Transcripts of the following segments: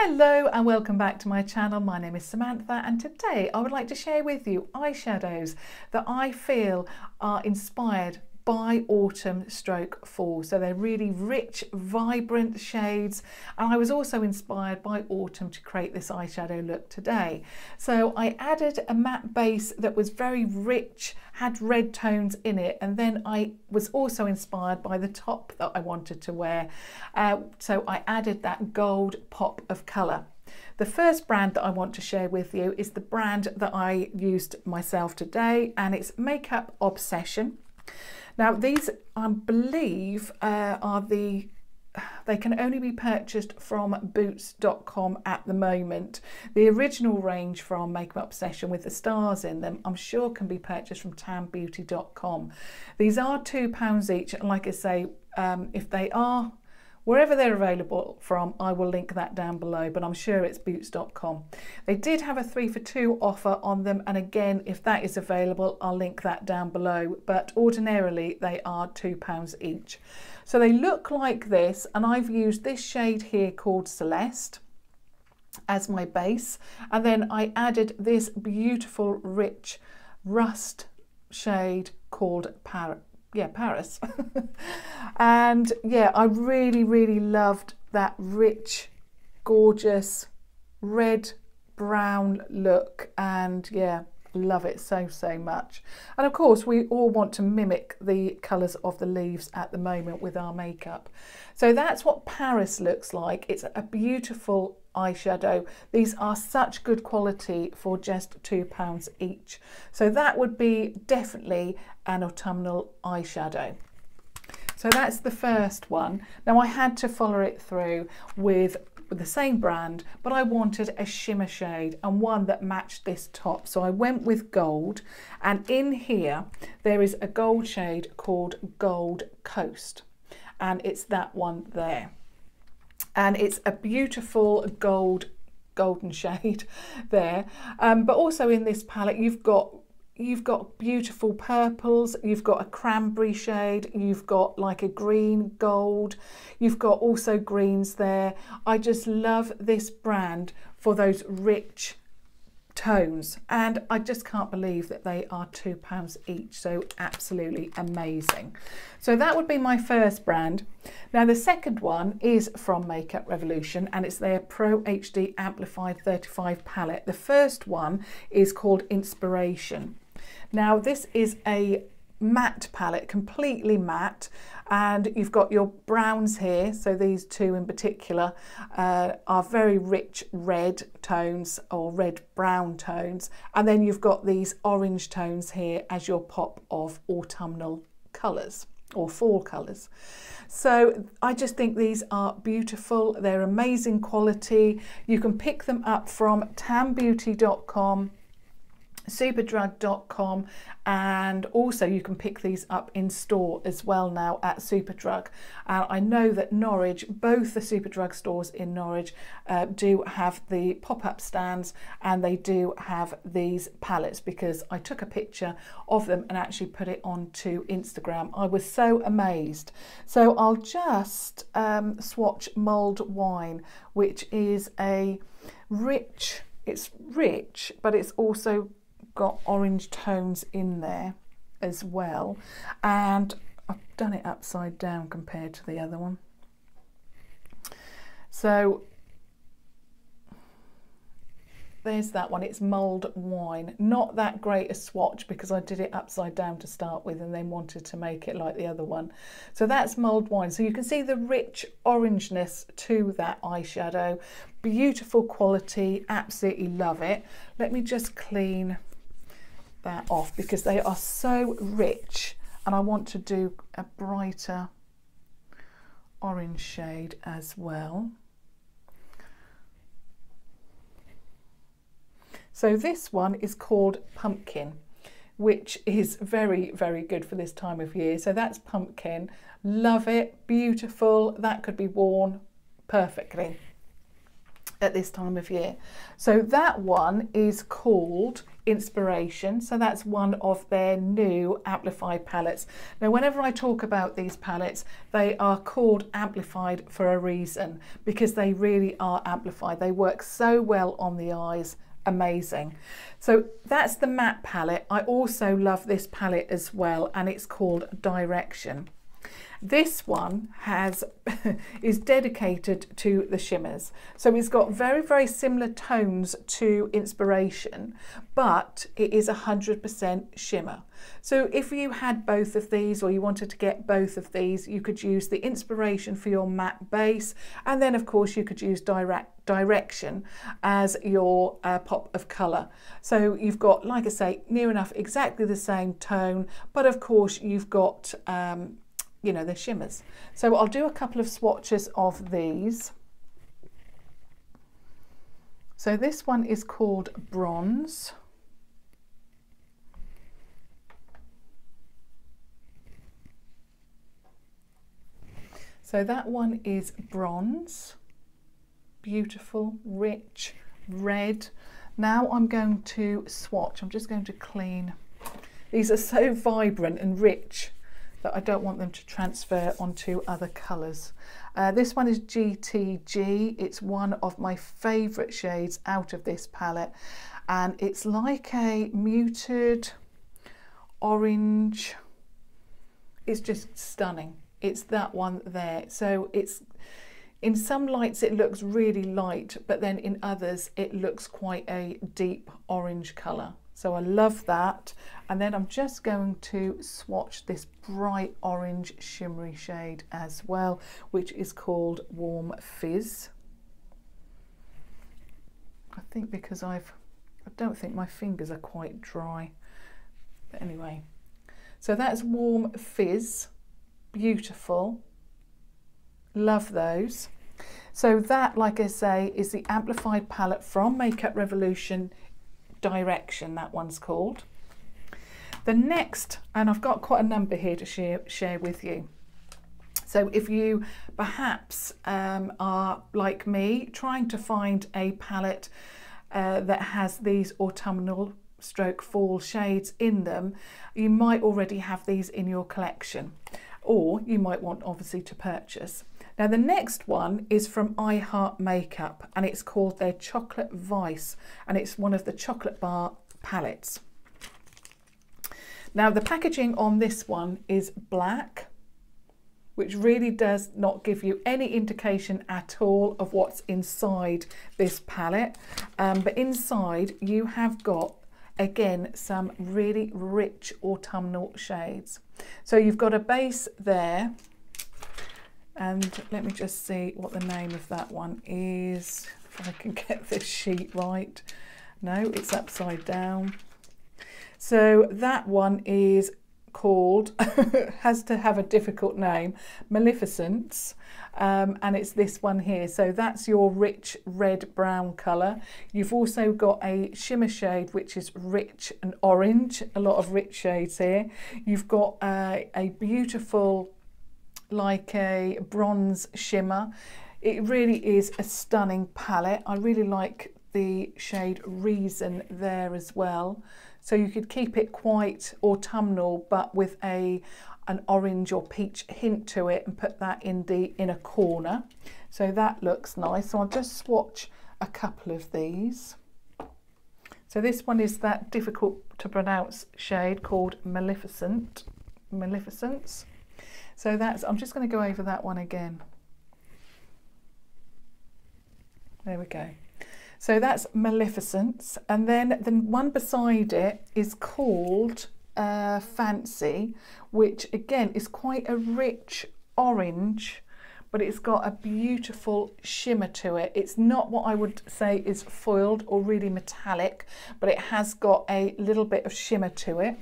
Hello and welcome back to my channel. My name is Samantha and today I would like to share with you eyeshadows that I feel are inspired by autumn/fall. So they're really rich, vibrant shades, and I was also inspired by autumn to create this eyeshadow look today. So I added a matte base that was very rich, had red tones in it, and then I was also inspired by the top that I wanted to wear. So I added that gold pop of colour. The first brand that I want to share with you is the brand that I used myself today, and it's Makeup Obsession. Now these, I believe, they can only be purchased from boots.com at the moment. The original range from Makeup Obsession with the stars in them, I'm sure can be purchased from tanbeauty.com. These are £2 each, and like I say, if they are wherever they're available from, I will link that down below, but I'm sure it's boots.com. They did have a 3 for 2 offer on them, and again, if that is available, I'll link that down below, but ordinarily they are £2 each. So they look like this, and I've used this shade here called Celeste as my base, and then I added this beautiful rich rust shade called Paris. And yeah, I really loved that rich, gorgeous red brown look, and yeah, love it so much. And of course we all want to mimic the colours of the leaves at the moment with our makeup. So that's what Paris looks like. It's a beautiful eyeshadow. These are such good quality for just £2 each. So that would be definitely an autumnal eyeshadow. So that's the first one. Now I had to follow it through with the same brand, but I wanted a shimmer shade and one that matched this top. So I went with gold, and in here there is a gold shade called Gold Coast, and it's that one there. And it's a beautiful golden shade there. But also in this palette you've got beautiful purples, you've got a cranberry shade, you've got like a green gold, you've got also greens there. I just love this brand for those rich tones, and I just can't believe that they are £2 each. So absolutely amazing. So that would be my first brand. Now the second one is from Makeup Revolution, and it's their Pro HD Amplified 35 palette. The first one is called Inspiration. Now this is a matte palette, completely matte, and you've got your browns here. So these two in particular are very rich red tones, or red brown tones, and then you've got these orange tones here as your pop of autumnal colours or fall colours. So I just think these are beautiful. They're amazing quality. You can pick them up from tanbeauty.com, superdrug.com, and also you can pick these up in store as well now at Superdrug. I know that Norwich, both the Superdrug stores in Norwich do have the pop-up stands, and they do have these palettes, because I took a picture of them and actually put it onto Instagram. I was so amazed. So I'll just swatch Mulled Wine, which is a rich, it's rich, but it's also got orange tones in there as well, and I've done it upside down compared to the other one. So there's that one. It's Mulled Wine. Not that great a swatch because I did it upside down to start with and then wanted to make it like the other one. So that's Mulled Wine. So you can see the rich orangeness to that eyeshadow. Beautiful quality, absolutely love it. Let me just clean that off because they are so rich, and I want to do a brighter orange shade as well. So this one is called Pumpkin, which is very good for this time of year. So that's Pumpkin. Love it, beautiful. That could be worn perfectly. at this time of year. So that one is called Inspiration. So that's one of their new amplified palettes. Now, whenever I talk about these palettes, they are called amplified for a reason, because they really are amplified. They work so well on the eyes. Amazing. So that's the matte palette. I also love this palette as well, and it's called Direction. This one is dedicated to the shimmers. So it's got very, very similar tones to Inspiration, but it is 100% shimmer. So if you had both of these, or you wanted to get both of these, you could use the Inspiration for your matte base, and then of course you could use Direction as your pop of colour. So you've got, like I say, near enough exactly the same tone, but of course you've got you know, the shimmers. So I'll do a couple of swatches of these. So this one is called Bronze. So that one is Bronze. Beautiful, rich, red. Now I'm going to swatch. I'm just going to clean. These are so vibrant and rich that I don't want them to transfer onto other colours. This one is GTG. It's one of my favourite shades out of this palette, and it's like a muted orange. It's just stunning. It's that one there. So it's, in some lights it looks really light, but then in others it looks quite a deep orange colour. So I love that. And then I'm just going to swatch this bright orange shimmery shade as well, which is called Warm Fizz. I think because I don't think my fingers are quite dry. But anyway, so that's Warm Fizz. Beautiful. Love those. So that, like I say, is the amplified palette from Makeup Revolution, Direction, that one's called. The next, and I've got quite a number here to share with you. So if you perhaps are like me, trying to find a palette that has these autumnal stroke fall shades in them, you might already have these in your collection, or you might want obviously to purchase. Now the next one is from I Heart Makeup, and it's called their Chocolate Vice, and it's one of the chocolate bar palettes. Now the packaging on this one is black, which really does not give you any indication at all of what's inside this palette. But inside you have got, again, some really rich autumnal shades. So you've got a base there, and let me just see what the name of that one is, if I can get this sheet right. No, it's upside down. So that one is called, has to have a difficult name, Maleficence, and it's this one here. So that's your rich red brown colour. You've also got a shimmer shade which is rich and orange, a lot of rich shades here. You've got a beautiful, like a bronze shimmer. It really is a stunning palette. I really like the shade Reason there as well. So you could keep it quite autumnal, but with an orange or peach hint to it, and put that in the inner corner. So that looks nice. So I'll just swatch a couple of these. So this one is that difficult to pronounce shade called Maleficence. So that's, I'm just going to go over that one again. There we go. So that's Maleficence, and then the one beside it is called Fancy, which again is quite a rich orange, but it's got a beautiful shimmer to it. It's not what I would say is foiled or really metallic, but it has got a little bit of shimmer to it.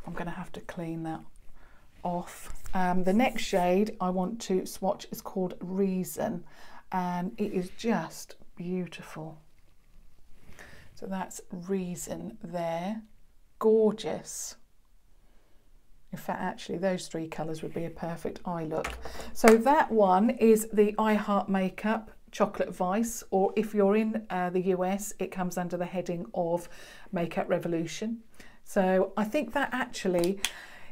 I'm going to have to clean that off. The next shade I want to swatch is called Reason, and it is just beautiful. So that's Reason there. Gorgeous. In fact, actually those three colours would be a perfect eye look. So that one is the I Heart Makeup Chocolate Vice, or if you're in the US, it comes under the heading of Makeup Revolution. So I think that actually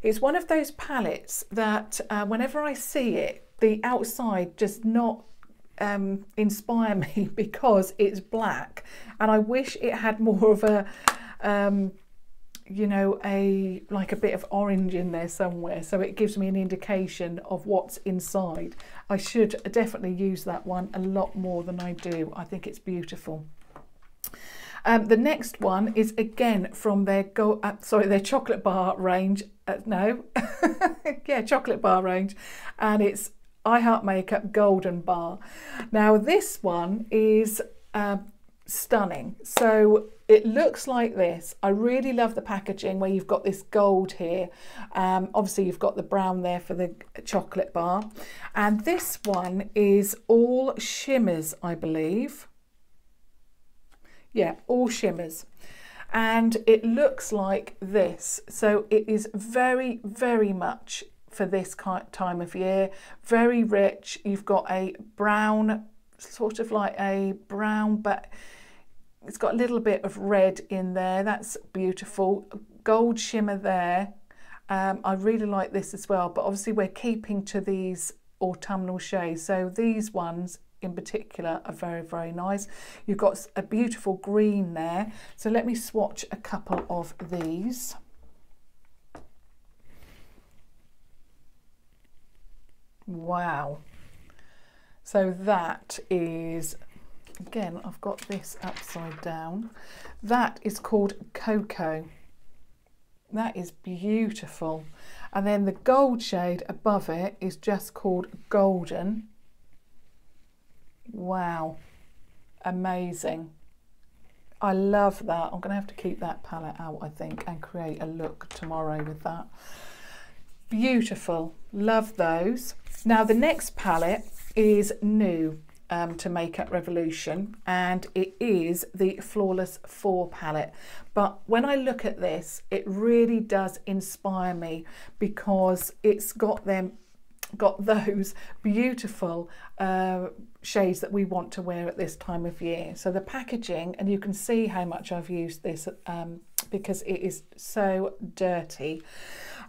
is one of those palettes that whenever I see it, the outside just not inspire me because it's black, and I wish it had more of a you know, like a bit of orange in there somewhere, so it gives me an indication of what's inside. I should definitely use that one a lot more than I do. I think it's beautiful. The next one is again from their their chocolate bar range. Yeah, chocolate bar range, and it's I Heart Makeup Golden Bar. Now this one is stunning. So it looks like this. I really love the packaging where you've got this gold here. Obviously you've got the brown there for the chocolate bar, and this one is all shimmers, I believe. Yeah, all shimmers, and it looks like this. So it is very, very much for this time of year, very rich. You've got a brown, sort of like a brown, but it's got a little bit of red in there. That's beautiful. Gold shimmer there. I really like this as well, but obviously we're keeping to these autumnal shades. So these ones in particular are very, very nice. You've got a beautiful green there. So let me swatch a couple of these. Wow. So that is, again, I've got this upside down. That is called Cocoa. That is beautiful. And then the gold shade above it is just called Golden. Wow, amazing. I love that. I'm going to have to keep that palette out, I think, and create a look tomorrow with that. Beautiful, love those. Now the next palette is new to Makeup Revolution, and it is the Flawless 4 palette. But when I look at this, it really does inspire me because it's got those beautiful shades that we want to wear at this time of year. So the packaging, and you can see how much I've used this because it is so dirty,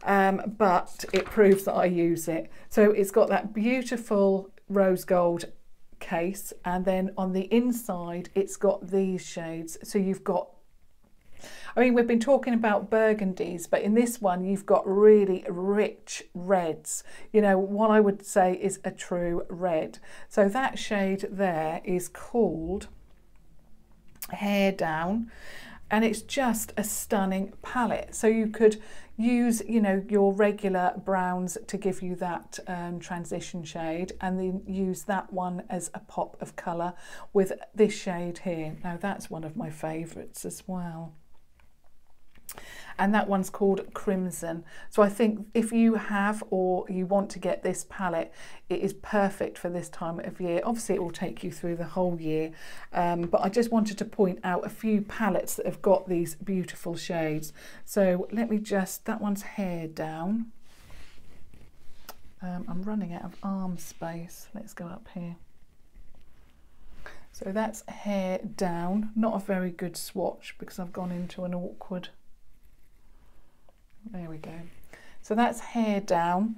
but it proves that I use it. So it's got that beautiful rose gold case, and then on the inside it's got these shades. So you've got, I mean, we've been talking about burgundies, but in this one you've got really rich reds. You know, what I would say is a true red. So that shade there is called Hair Down, and it's just a stunning palette. So you could use, you know, your regular browns to give you that transition shade, and then use that one as a pop of colour with this shade here. Now that's one of my favourites as well. And that one's called Crimson. So I think if you have, or you want to get this palette, it is perfect for this time of year. Obviously it will take you through the whole year, but I just wanted to point out a few palettes that have got these beautiful shades. So let me just, that one's Hair Down. I'm running out of arm space. Let's go up here. So that's Hair Down. Not a very good swatch because I've gone into an awkward. There we go. So that's Hair Down,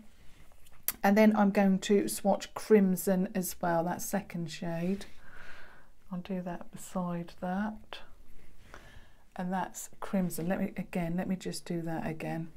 and then I'm going to swatch Crimson as well, that second shade. I'll do that beside that, and that's Crimson. Let me just do that again.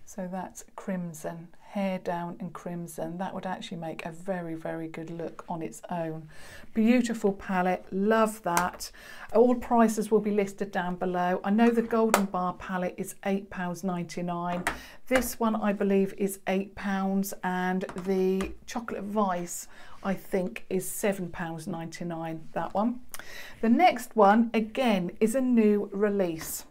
So that's Crimson, Hair Down and Crimson. That would actually make a very, very good look on its own. Beautiful palette, love that. All prices will be listed down below. I know the Golden Bar palette is £8.99. This one I believe is £8, and the Chocolate Vice I think is £7.99, that one. The next one again is a new release.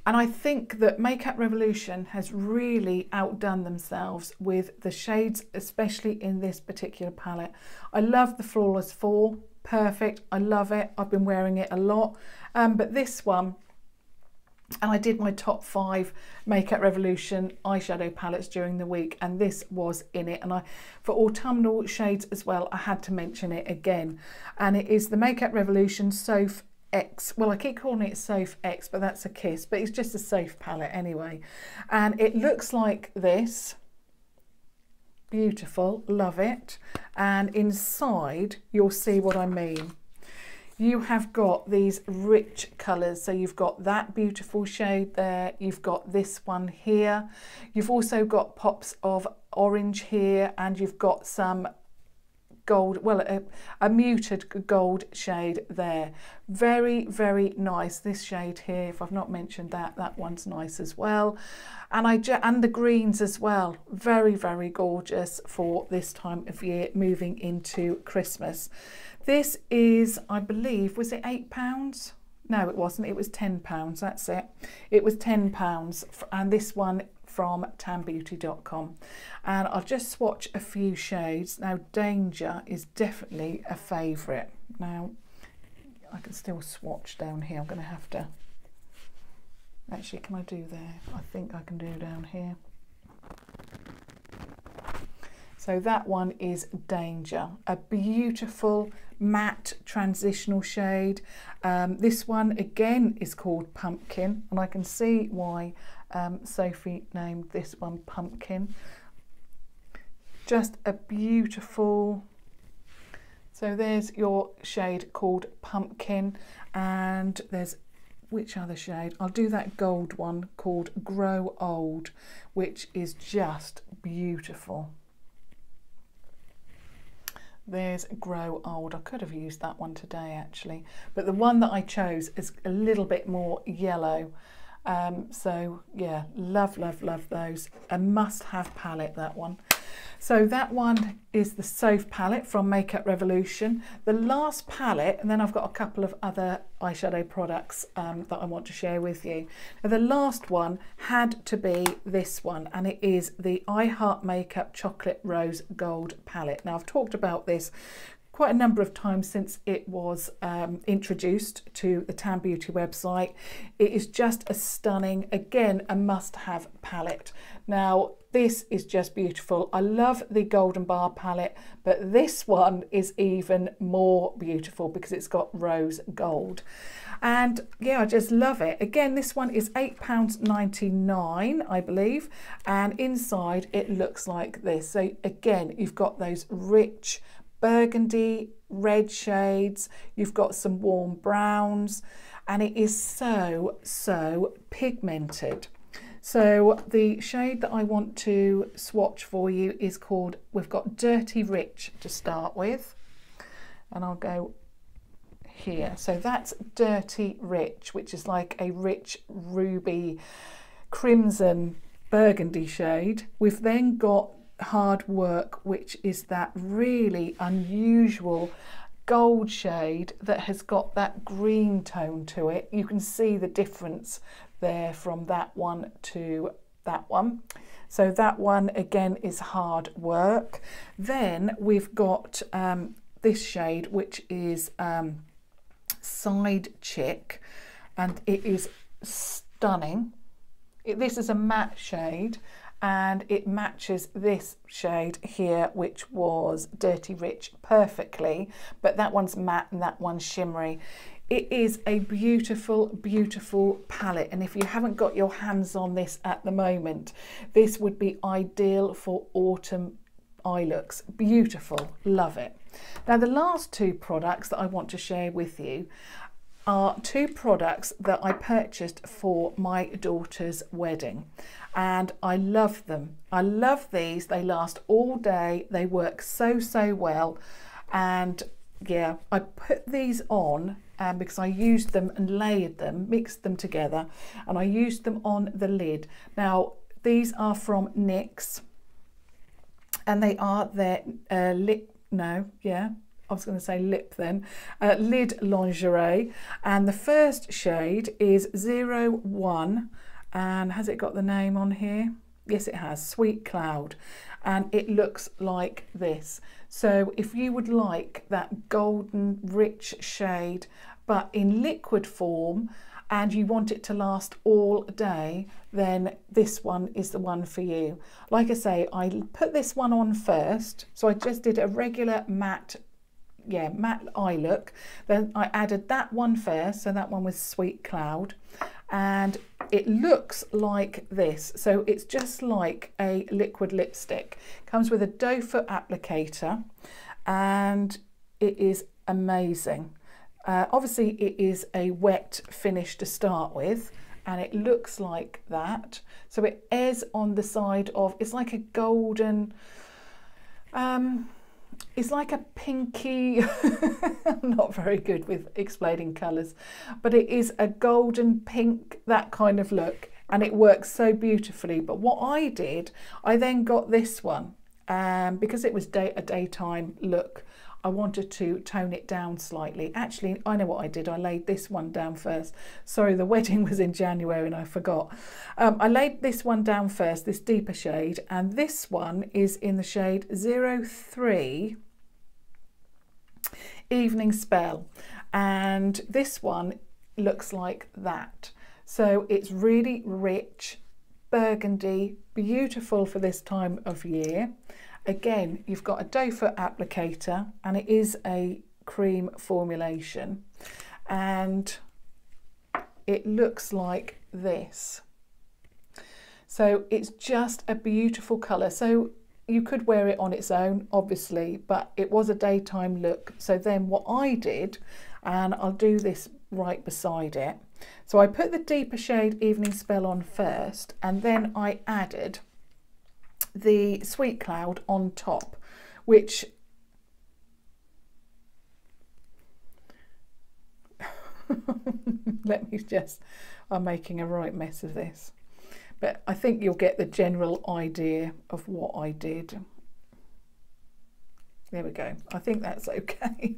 And I think that Makeup Revolution has really outdone themselves with the shades, especially in this particular palette. I love the Flawless 4, perfect, I love it. I've been wearing it a lot. But this one And I did my top 5 Makeup Revolution eyeshadow palettes during the week, and this was in it. And for autumnal shades as well, I had to mention it again. And it is the Makeup Revolution Soph X. Well, I keep calling it Soph X, but that's a kiss. But it's just a Soph palette anyway. And it looks like this. Beautiful, love it. And inside, you'll see what I mean. You have got these rich colours, so you've got that beautiful shade there, you've got this one here, you've also got pops of orange here, and you've got some gold, well, a muted gold shade there. Very, very nice. This shade here, if I've not mentioned that, that one's nice as well. And the greens as well, very, very gorgeous for this time of year, moving into Christmas. This is, I believe, was it £8? No, it wasn't. It was £10. That's it. It was £10. And this one from tanbeauty.com. And I'll just swatch a few shades. Now, Danger is definitely a favourite. Now, I can still swatch down here. I'm going to have to... Actually, can I do there? I think I can do down here. So that one is Danger, a beautiful matte transitional shade. This one again is called Pumpkin, and I can see why Sophie named this one Pumpkin. Just a beautiful, so there's your shade called Pumpkin, and there's, which other shade? I'll do that gold one called Grow Old, which is just beautiful. There's Grow Old. I could have used that one today actually, but the one that I chose is a little bit more yellow. So yeah, love, love, love those. A must-have palette, that one. So that one is the Soph palette from Makeup Revolution. The last palette, and then I've got a couple of other eyeshadow products that I want to share with you. Now, the last one had to be this one, and it is the I Heart Makeup Chocolate Rose Gold palette. Now, I've talked about this quite a number of times since it was introduced to the Tan Beauty website. It is just a stunning, again, a must-have palette. Now, this is just beautiful. I love the Golden Bar palette, but this one is even more beautiful because it's got rose gold. And yeah, I just love it. Again, this one is £8.99, I believe. And inside it looks like this. So again, you've got those rich burgundy, red shades, you've got some warm browns, and it is so, so pigmented. So the shade that I want to swatch for you is called, we've got Dirty Rich to start with, and I'll go here. So that's Dirty Rich, which is like a rich ruby crimson burgundy shade. We've then got Hard Work, which is that really unusual gold shade that has got that green tone to it. You can see the difference there from that one to that one. So that one again is Hard Work. Then we've got this shade, which is Side Chick, and it is stunning. This is a matte shade, and it matches this shade here, which was Dirty Rich, perfectly, but that one's matte and that one's shimmery. It is a beautiful, beautiful palette, and if you haven't got your hands on this at the moment, this would be ideal for autumn eye looks. Beautiful, love it. Now, the last two products that I want to share with you are two products that I purchased for my daughter's wedding, and I love them. I love these. They last all day. They work so, so well, and yeah, I put these on because I used them and layered them, mixed them together, and I used them on the lid. Now, these are from NYX, and they are their lid lingerie, and the first shade is 01, and has it got the name on here? Yes, it has, Sweet Cloud, and it looks like this. So if you would like that golden rich shade but in liquid form, and you want it to last all day, then this one is the one for you. Like I say, I put this one on first, so I just did a regular matte eye look. Then I added that one first, so that one was Sweet Cloud, and it looks like this. So it's just like a liquid lipstick. Comes with a doe foot applicator, and it is amazing. Obviously it is a wet finish to start with, and it looks like that. So it is on the side of, it's like a golden, it's like a pinky, I'm not very good with explaining colours, but it is a golden pink, that kind of look, and it works so beautifully. But what I did, I then got this one, because it was a daytime look, I wanted to tone it down slightly. Actually, I know what I did. I laid this one down first. Sorry, the wedding was in January and I forgot. I laid this one down first, this deeper shade, and this one is in the shade 03 Evening Spell. And this one looks like that. So it's really rich, burgundy, beautiful for this time of year. Again, you've got a doe foot applicator, and it is a cream formulation, and it looks like this. So it's just a beautiful colour. So you could wear it on its own, obviously, but it was a daytime look. So then what I did, and I'll do this right beside it. So I put the deeper shade Evening Spell on first, and then I added the Sweet Cloud on top, which let me just, I'm making a right mess of this, but I think you'll get the general idea of what I did. There we go. I think that's okay.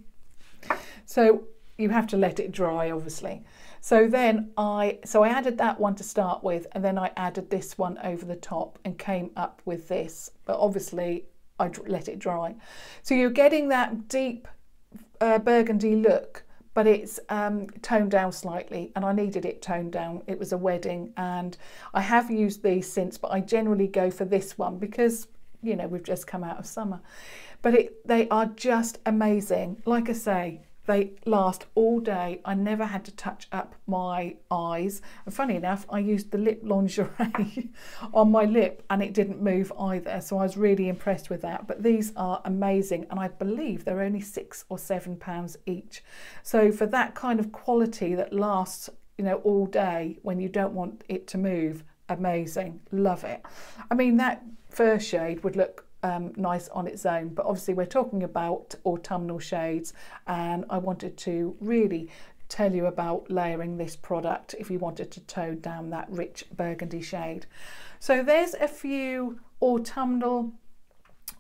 So you have to let it dry, obviously. So then I added that one to start with, and then I added this one over the top and came up with this, but obviously I let it dry. So you're getting that deep burgundy look, but it's toned down slightly, and I needed it toned down. It was a wedding, and I have used these since, but I generally go for this one because, you know, we've just come out of summer. But they are just amazing. Like I say, they last all day. I never had to touch up my eyes. And funny enough, I used the lip lingerie on my lip and it didn't move either. So I was really impressed with that. But these are amazing. And I believe they're only £6 or £7 each. So for that kind of quality that lasts, you know, all day when you don't want it to move, amazing. Love it. I mean, that first shade would look nice on its own, but obviously we're talking about autumnal shades, and I wanted to really tell you about layering this product if you wanted to tone down that rich burgundy shade. So there's a few autumnal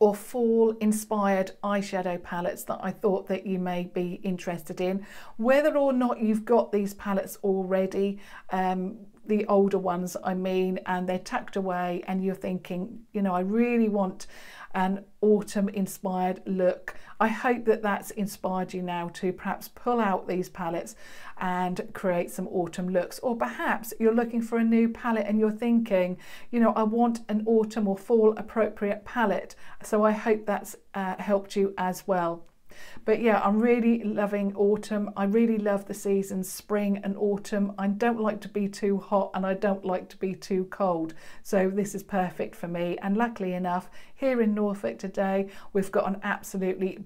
or fall inspired eyeshadow palettes that I thought that you may be interested in. Whether or not you've got these palettes already, the older ones I mean, and they're tucked away and you're thinking, you know, I really want an autumn inspired look. I hope that that's inspired you now to perhaps pull out these palettes and create some autumn looks. Or perhaps you're looking for a new palette and you're thinking, you know, I want an autumn or fall appropriate palette. So I hope that's helped you as well. But yeah, I'm really loving autumn. I really love the seasons, spring and autumn. I don't like to be too hot and I don't like to be too cold. So this is perfect for me. And luckily enough, here in Norfolk today, we've got an absolutely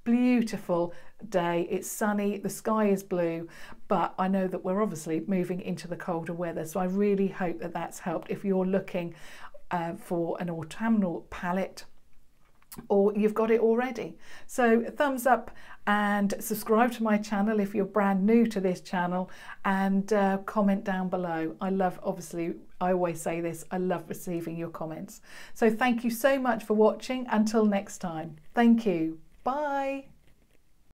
beautiful day. It's sunny, the sky is blue, but I know that we're obviously moving into the colder weather. So I really hope that that's helped if you're looking for an autumnal palette, or you've got it already. So thumbs up and subscribe to my channel if you're brand new to this channel, and comment down below. I love, obviously, I always say this, I love receiving your comments. So thank you so much for watching. Until next time, thank you. Bye.